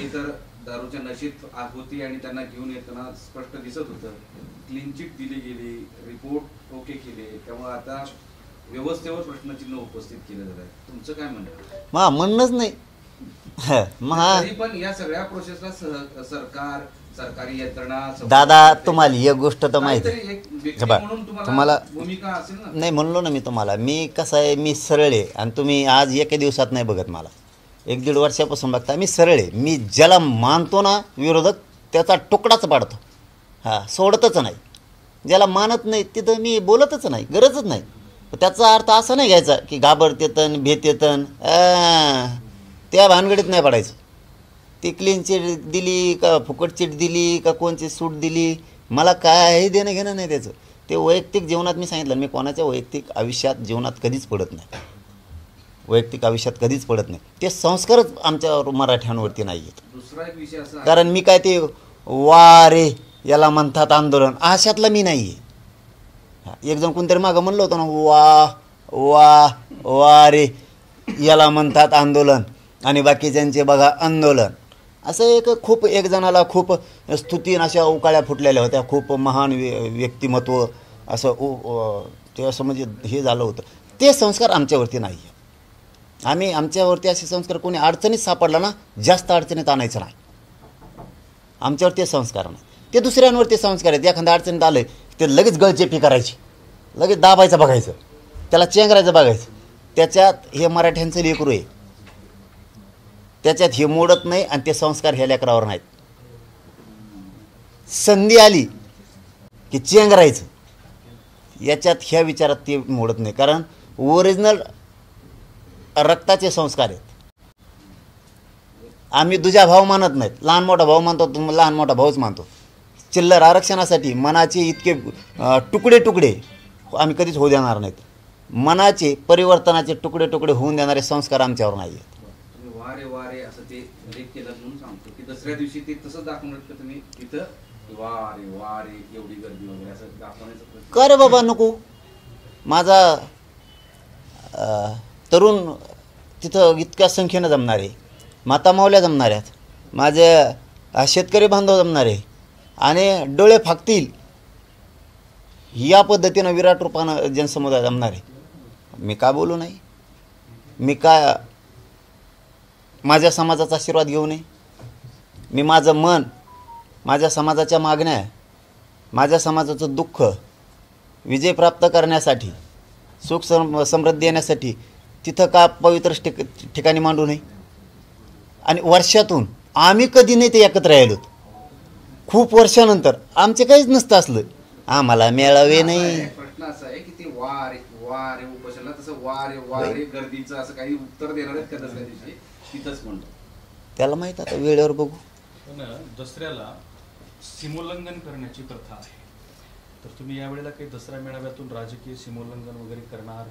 ते तर दारूच्या नशेत होती आणि त्यांना घेऊन येताना स्पष्ट दिसत होतं. क्लीन चिट दिली गेली, रिपोर्ट ओके केले, त्यामुळे आता व्यवस्थेवर प्रश्नचिन्ह उपस्थित केलं जात आहे. तुमचं काय म्हणणं? म्हणणंच नाही. तरी पण या सगळ्या प्रोसेसला सरकारी यंत्रणा दादा, तुम्हाला एक गोष्ट तर माहिती म्हणून तुम्हाला भूमिका असेल ना. नाही म्हणलो ना मी तुम्हाला, मी कसं आहे, मी सरळ आहे. आणि तुम्ही आज एका दिवसात नाही बघत मला, 1-1.5 वर्षापासून बघता. मी सरळ आहे. मी ज्याला मानतो ना विरोधक, त्याचा तुकडाच पाडतो. सोडतच नाही. ज्याला मानत नाही तिथं मी बोलतच नाही, गरजच नाही. त्याचा अर्थ असा नाही घ्यायचा की घाबरतेतन भेतेतन, त्या भानगडीत नाही पडायचं. ती क्लीन चिट दिली का फुकट चिट दिली का कोणची सूट दिली, मला काही देणं घेणं नाही त्याचं. ते वैयक्तिक जीवनात मी सांगितलं, मी कोणाच्या वैयक्तिक आयुष्यात जीवनात कधीच पडत नाही. वैयक्तिक आयुष्यात कधीच पडत नाही. ते संस्कारच आमच्या मराठ्यांवरती नाही आहेत. दुसरा एक विषय असा, कारण मी काय ते वा रे याला म्हणतात आंदोलन अशातला मी नाही आहे. एक जण कोणतरी मागं म्हणलं होतं ना, वा वा रे याला म्हणतात आंदोलन आणि बाकीच्यांचे बघा आंदोलन. असं एक जणाला खूप स्तुती अशा उकाळ्या फुटलेल्या होत्या, खूप महान व्यक्तिमत्व असं ते असं म्हणजे हे झालं होतं. ते संस्कार आमच्यावरती नाही आहे. आमच्यावरती असे संस्कार कोणी अडचणीत सापडला ना, जास्त अडचणीत आणायचं नाही. आमच्यावर ते संस्कार नाही. ते दुसऱ्यांवरती संस्कार आहेत. एखाद्या अडचणीत आलं ते लगेच गळचेपी करायची, लगेच दाबायचं बघायचं, त्याला चेंगरायचं बघायचं. त्याच्यात हे मराठ्यांचं लेकरू आहे, त्याच्यात हे मोडत नाही. आणि ते संस्कार ह्या लेकरावर नाहीत. संधी आली की चेंगरायचं, याच्यात ह्या विचारात ते मोडत नाही. कारण ओरिजिनल रक्ताचे संस्कार आहेत. आम्ही दुजा भाव मानत नाहीत. लहान मोठा भाऊ मानतो, लहान मोठा भाऊच मानतो. चिल्लर आरक्षणासाठी मनाचे इतके तुकडे तुकडे आम्ही कधीच होऊ देणार नाहीत. मनाचे परिवर्तनाचे तुकडे तुकडे होऊन देणारे संस्कार आमच्यावर नाही आहेत. वारे वारे असं ते लेख केलं म्हणून सांगतो की दुसऱ्या दिवशी ते तसंच दाखवणार का तुम्ही तिथं वारे वारे एवढी गर्दी वगैरे असं दाखवण्याचं? का रे बाबा नको. माझा तरुण तिथं इतक्या संख्येनं जमणार आहे, माता मावल्या जमणार आहेत, माझे शेतकरी बांधव जमणार आहे आणि डोळे फाकतील या पद्धतीनं विराट रूपानं जनसमुदाय जमणार आहे. मी का बोलू नाही? मी का माझ्या समाजाचा आशीर्वाद घेऊ नये? मी माझं मन, माझ्या समाजाच्या मागण्या, माझ्या समाजाचं दुःख विजय प्राप्त करण्यासाठी, सुख समृद्धी येण्यासाठी तिथं का पवित्र ठिकाणी मांडू नये? आणि वर्षातून आम्ही कधी नाही ते एकत्र राहिलो. खूप वर्षानंतर आमचे काहीच नसतं असलं, आम्हाला मेळावे नाही. प्रश्न असा आहे की ते वारे वारे उपोषणाला तसं वारे वारे गर्दीचं असं काही उत्तर देणार आहेत का दुसऱ्या दिवशी? तिथंच म्हणतो त्याला माहीत, आता वेळेवर बघू. पण दसऱ्याला सीमोल्लंघन करण्याची प्रथा आहे, तर तुम्ही यावेळेला काही दसरा मेळाव्यातून राजकीय सीमोल्लंघन वगैरे करणार